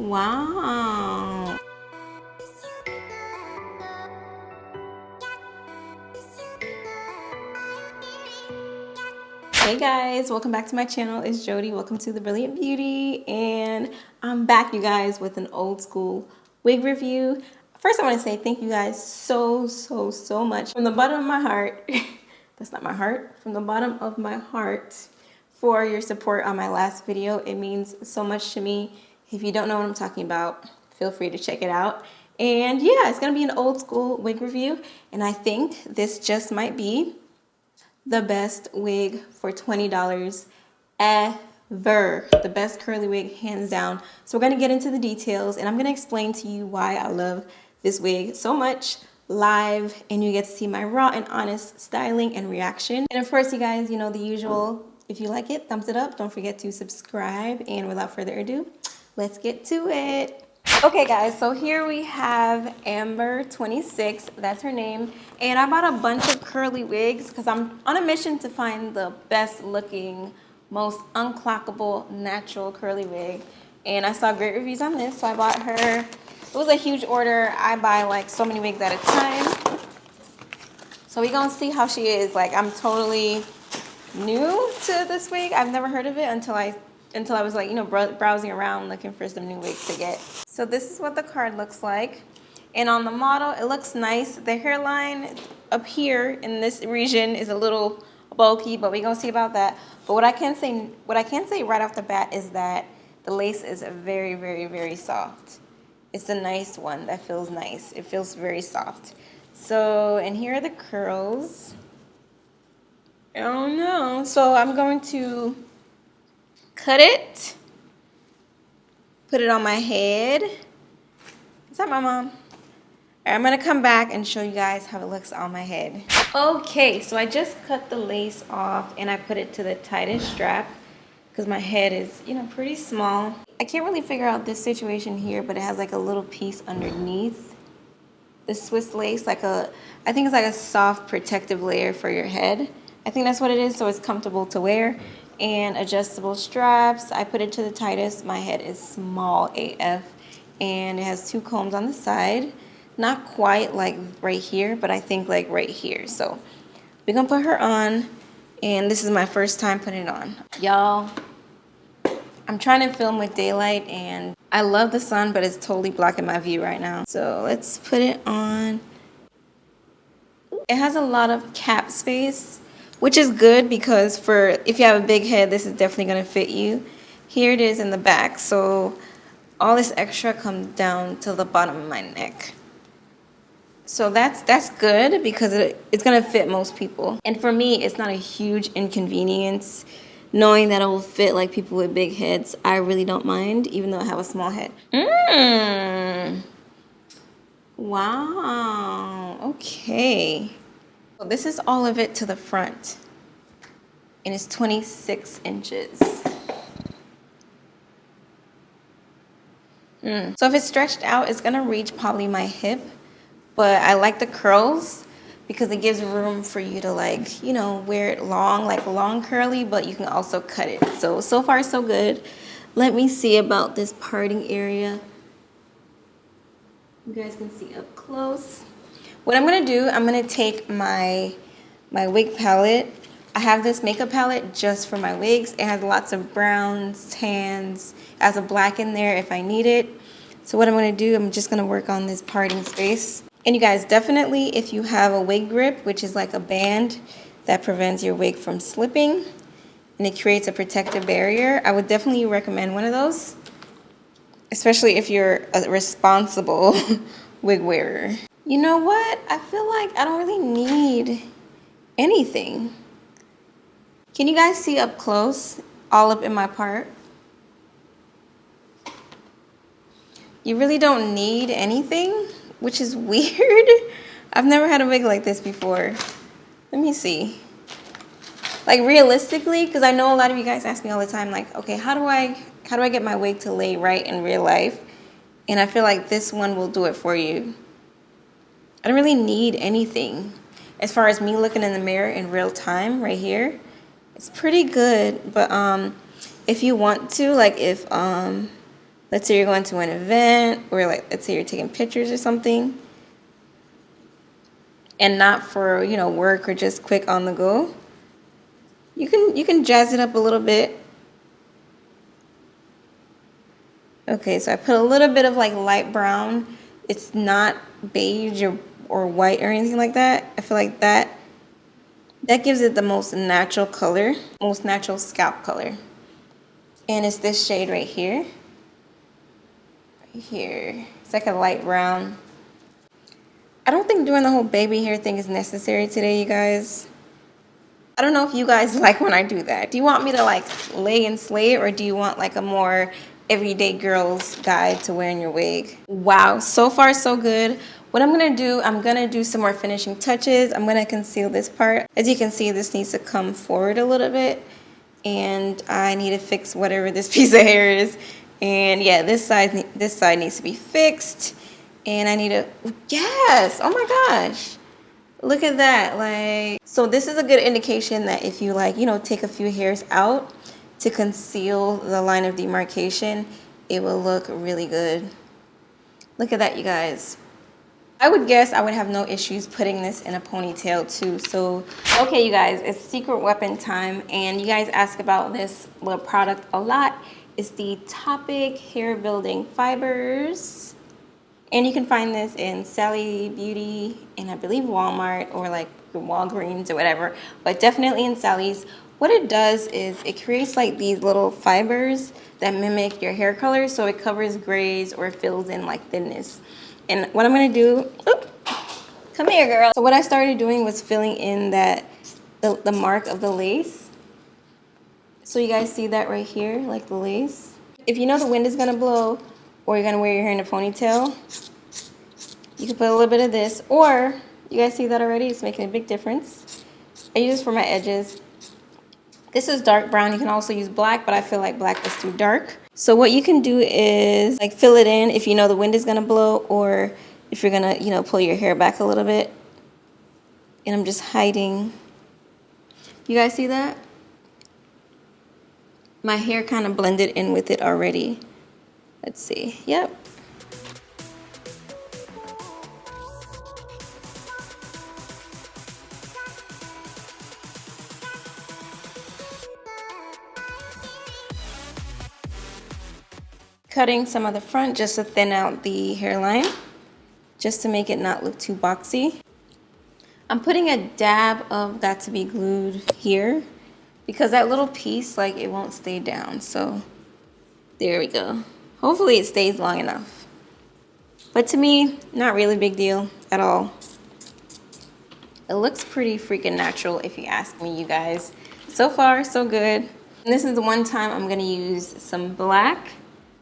Wow. Hey guys, welcome back to my channel. It's Jodi. Welcome to The Brilliant Beauty, and I'm back, you guys, with an old school wig review. First, I want to say thank you guys so much from the bottom of my heart. That's not my heart. From the bottom of my heart for your support on my last video. It means so much to me. If you don't know what I'm talking about, feel free to check it out. And yeah, it's gonna be an old school wig review, and I think this just might be the best wig for $20 ever. The best curly wig, hands down. So we're gonna get into the details, and I'm gonna explain to you why I love this wig so much live, and you get to see my raw and honest styling and reaction. And of course, you guys, you know the usual. If you like it, thumbs it up. Don't forget to subscribe, and without further ado, let's get to it. Okay guys, so here we have Amber 26, that's her name, and I bought a bunch of curly wigs because I'm on a mission to find the best looking, most unclockable, natural curly wig, and I saw great reviews on this, so I bought her. It was a huge order. I buy like so many wigs at a time, so we're gonna see how she is. Like, I'm totally new to this wig. I've never heard of it until I was like, you know, browsing around looking for some new wigs to get. So this is what the card looks like. And on the model, it looks nice. The hairline up here in this region is a little bulky, but we're gonna see about that. But what I can say right off the bat is that the lace is very soft. It's a nice one that feels nice. It feels very soft. So, and here are the curls. Oh no. So I'm going to cut it, put it on my head. Is that my mom? All right, I'm gonna come back and show you guys how it looks on my head. Okay, so I just cut the lace off and I put it to the tightest strap because my head is, you know, pretty small. I can't really figure out this situation here, but it has like a little piece underneath the Swiss lace, I think it's like a soft protective layer for your head. I think that's what it is, so it's comfortable to wear. And adjustable straps. I put it to the tightest. My head is small AF, and it has 2 combs on the side. Not quite like right here, but I think like right here. So we're gonna put her on, and this is my first time putting it on. Y'all, I'm trying to film with daylight, and I love the sun, but it's totally blocking my view right now. So let's put it on. It has a lot of cap space, which is good because if you have a big head, this is definitely going to fit you. Here it is in the back, so all this extra comes down to the bottom of my neck. So that's good because it's going to fit most people. And for me, it's not a huge inconvenience knowing that it will fit like people with big heads. I really don't mind, even though I have a small head. Wow, okay. So this is all of it to the front, and it's 26 inches. So if it's stretched out, it's gonna reach probably my hip, but I like the curls because it gives room for you to, like, you know, wear it long, like long curly, but you can also cut it. So far so good. Let me see about this parting area. You guys can see up close. What I'm gonna do, I'm gonna take my wig palette. I have this makeup palette just for my wigs. It has lots of browns, tans, it has a black in there if I need it. So what I'm gonna do, I'm just gonna work on this parting space. And you guys, definitely if you have a wig grip, which is like a band that prevents your wig from slipping, and it creates a protective barrier, I would definitely recommend one of those, especially if you're a responsible wig wearer. You know what? I feel like I don't really need anything. Can you guys see up close, all up in my part? You really don't need anything, which is weird. I've never had a wig like this before. Let me see. Like, realistically, because I know a lot of you guys ask me all the time, like, okay, how do I get my wig to lay right in real life? And I feel like this one will do it for you. I don't really need anything. As far as me looking in the mirror in real time right here, it's pretty good. But if you want to, like, if let's say you're going to an event, or like let's say you're taking pictures or something, and not for, you know, work or just quick on the go, you can jazz it up a little bit. Okay, so I put a little bit of like light brown. It's not beige or white or anything like that. I feel like that gives it the most natural color, most natural scalp color. And it's this shade right here. Right here. It's like a light brown. I don't think doing the whole baby hair thing is necessary today, you guys. I don't know if you guys like when I do that. Do you want me to like lay and slay it, or do you want like a more everyday girl's guide to wearing your wig? Wow, so far so good. What I'm gonna do, I'm gonna do some more finishing touches. I'm gonna conceal this part. As you can see, this needs to come forward a little bit, and I need to fix whatever this piece of hair is. And yeah, this side needs to be fixed. And I need to, yes, oh my gosh. Look at that, like, so this is a good indication that if you like, you know, take a few hairs out to conceal the line of demarcation, it will look really good. Look at that, you guys. I would guess I would have no issues putting this in a ponytail too. So, okay, you guys, it's secret weapon time, and you guys ask about this little product a lot. It's the Toppik hair building fibers. And you can find this in Sally Beauty and I believe Walmart or like Walgreens or whatever, but definitely in Sally's. What it does is it creates like these little fibers that mimic your hair color, so it covers grays or fills in like thinness. And what I'm gonna do, come here girl. So what I started doing was filling in that, the mark of the lace. So you guys see that right here, like the lace. If you know the wind is gonna blow, or you're gonna wear your hair in a ponytail, you can put a little bit of this, or you guys see that already, it's making a big difference. I use this for my edges. This is dark brown. You can also use black, but I feel like black is too dark. So what you can do is like fill it in if you know the wind is gonna blow, or if you're gonna, you know, pull your hair back a little bit. And I'm just hiding. You guys see that? My hair kind of blended in with it already. Let's see, yep. Cutting some of the front just to thin out the hairline, just to make it not look too boxy. I'm putting a dab of Got to Be Glued here because that little piece, like, it won't stay down. So there we go. Hopefully it stays long enough. But to me, not really a big deal at all. It looks pretty freaking natural if you ask me, you guys. So far, so good. And this is the one time I'm gonna use some black.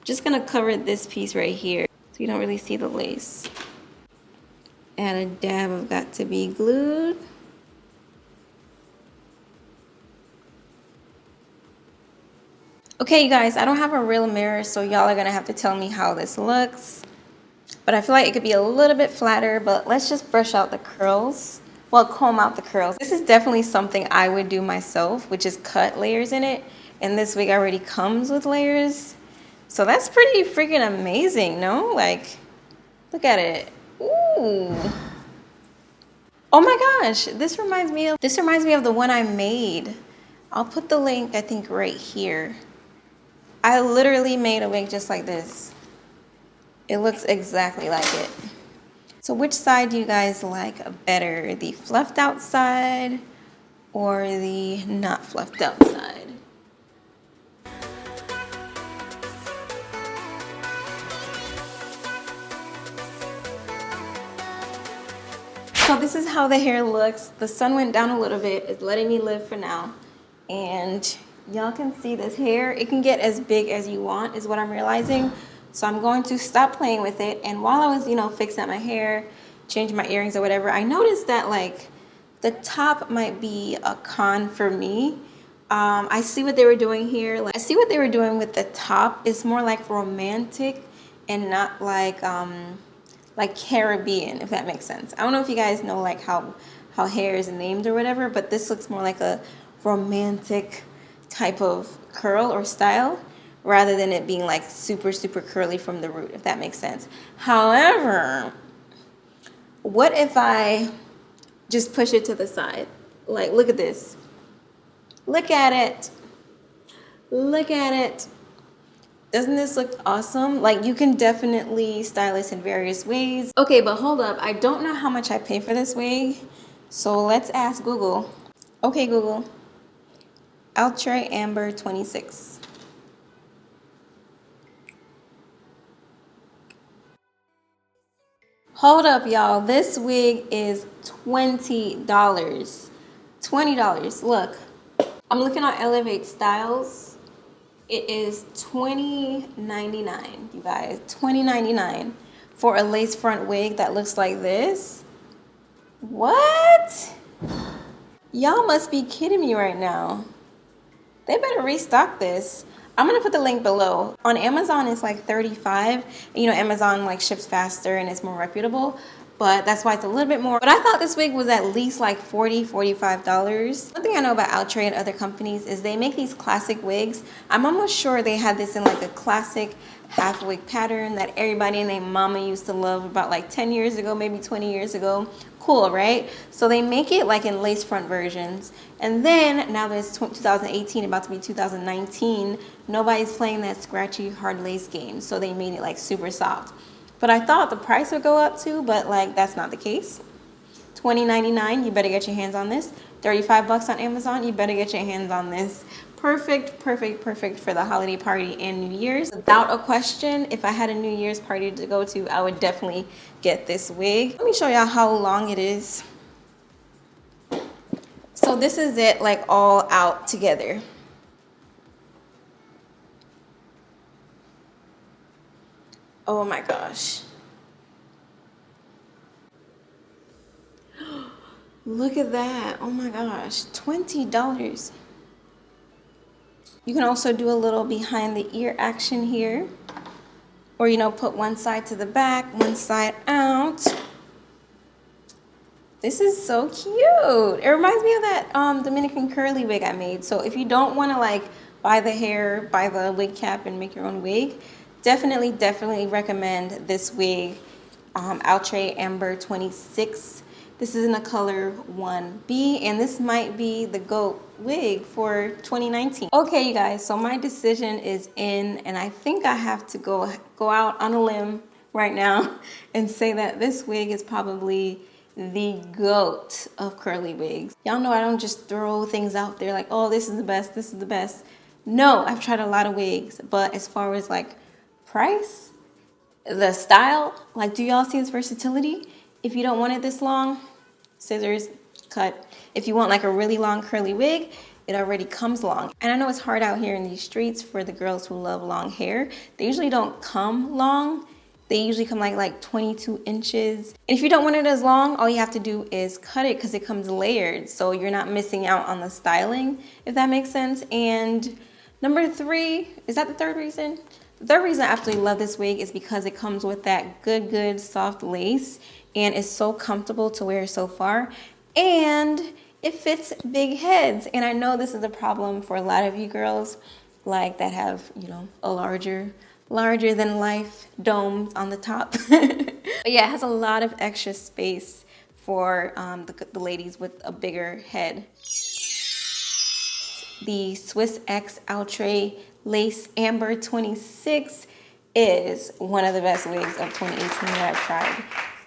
Just gonna cover this piece right here so you don't really see the lace. Add a dab of Got to Be Glued. Okay, you guys, I don't have a real mirror, so y'all are gonna have to tell me how this looks. But I feel like it could be a little bit flatter, but let's just brush out the curls. Well, comb out the curls. This is definitely something I would do myself, which is cut layers in it. And this wig already comes with layers. So that's pretty freaking amazing, no? Like, look at it. Ooh. Oh my gosh, this reminds me of the one I made. I'll put the link, I think, right here. I literally made a wig just like this. It looks exactly like it. So which side do you guys like better? The fluffed out side or the not fluffed out side? So this is how the hair looks. The sun went down a little bit. It's letting me live for now. And y'all can see this hair. It can get as big as you want is what I'm realizing. So I'm going to stop playing with it. And while I was, you know, fixing up my hair, changing my earrings or whatever, I noticed that like the top might be a con for me. I see what they were doing here. Like, I see what they were doing with the top. It's more like romantic and not like Caribbean, if that makes sense. I don't know if you guys know like how hair is named or whatever, but this looks more like a romantic type of curl or style. rather than it being like super, super curly from the root, if that makes sense. However, what if I just push it to the side? Like, look at this. Look at it. Look at it. Doesn't this look awesome? Like, you can definitely style this in various ways. Okay, but hold up. I don't know how much I pay for this wig. So let's ask Google. Okay, Google. Ultra Amber 26. Hold up, y'all. This wig is $20. $20. Look. I'm looking on Elevate Styles. It is $20.99, you guys. $20.99 for a lace front wig that looks like this. What? Y'all must be kidding me right now. They better restock this. I'm gonna put the link below. On Amazon, it's like $35. You know, Amazon like ships faster and it's more reputable, but that's why it's a little bit more. But I thought this wig was at least like $40, $45. One thing I know about Outre and other companies is they make these classic wigs. I'm almost sure they had this in like a classic half wig pattern that everybody and their mama used to love about like 10 years ago, maybe 20 years ago. Cool, right? So they make it like in lace front versions. And then now there's 2018, about to be 2019. Nobody's playing that scratchy hard lace game. So they made it like super soft. But I thought the price would go up too, but like that's not the case. $20.99, you better get your hands on this. $35 on Amazon, you better get your hands on this. Perfect, perfect, perfect for the holiday party and New Year's. Without a question, if I had a New Year's party to go to, I would definitely get this wig. Let me show y'all how long it is. So this is it, like all out together. Oh my gosh. Look at that. Oh my gosh. $20. You can also do a little behind the ear action here. Or, you know, put one side to the back, one side out. This is so cute. It reminds me of that Dominican curly wig I made. So if you don't want to like buy the hair, buy the wig cap and make your own wig, definitely recommend this wig, Outre Amber 26. This is in the color 1B, and this might be the GOAT wig for 2019. Okay, you guys, so my decision is in, and I think I have to go out on a limb right now and say that this wig is probably the GOAT of curly wigs. Y'all know I don't just throw things out there like, oh, this is the best, this is the best. No, I've tried a lot of wigs, but as far as like price, the style, like, do y'all see its versatility? If you don't want it this long, scissors, cut. If you want like a really long curly wig, it already comes long. And I know it's hard out here in these streets for the girls who love long hair. They usually don't come long. They usually come like 22 inches. And if you don't want it as long, all you have to do is cut it because it comes layered. So you're not missing out on the styling, if that makes sense. And number 3, is that the third reason? The third reason I absolutely love this wig is because it comes with that good soft lace and it's so comfortable to wear so far, and it fits big heads. And I know this is a problem for a lot of you girls like that have, you know, a larger than life domes on the top. But yeah, it has a lot of extra space for the ladies with a bigger head. The Swiss X Outre Lace Amber 26 is one of the best wigs of 2018 that I've tried.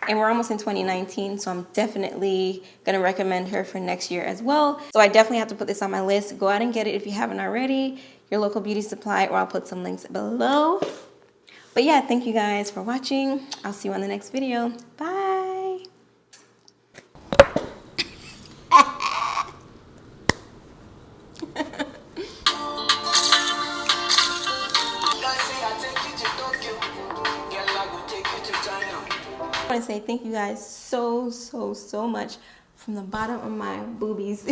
And we're almost in 2019, so I'm definitely gonna recommend her for next year as well. So I definitely have to put this on my list. Go out and get it if you haven't already. Your local beauty supply, or I'll put some links below. But yeah, thank you guys for watching. I'll see you on the next video. Bye. I want to say thank you guys so much from the bottom of my boobies.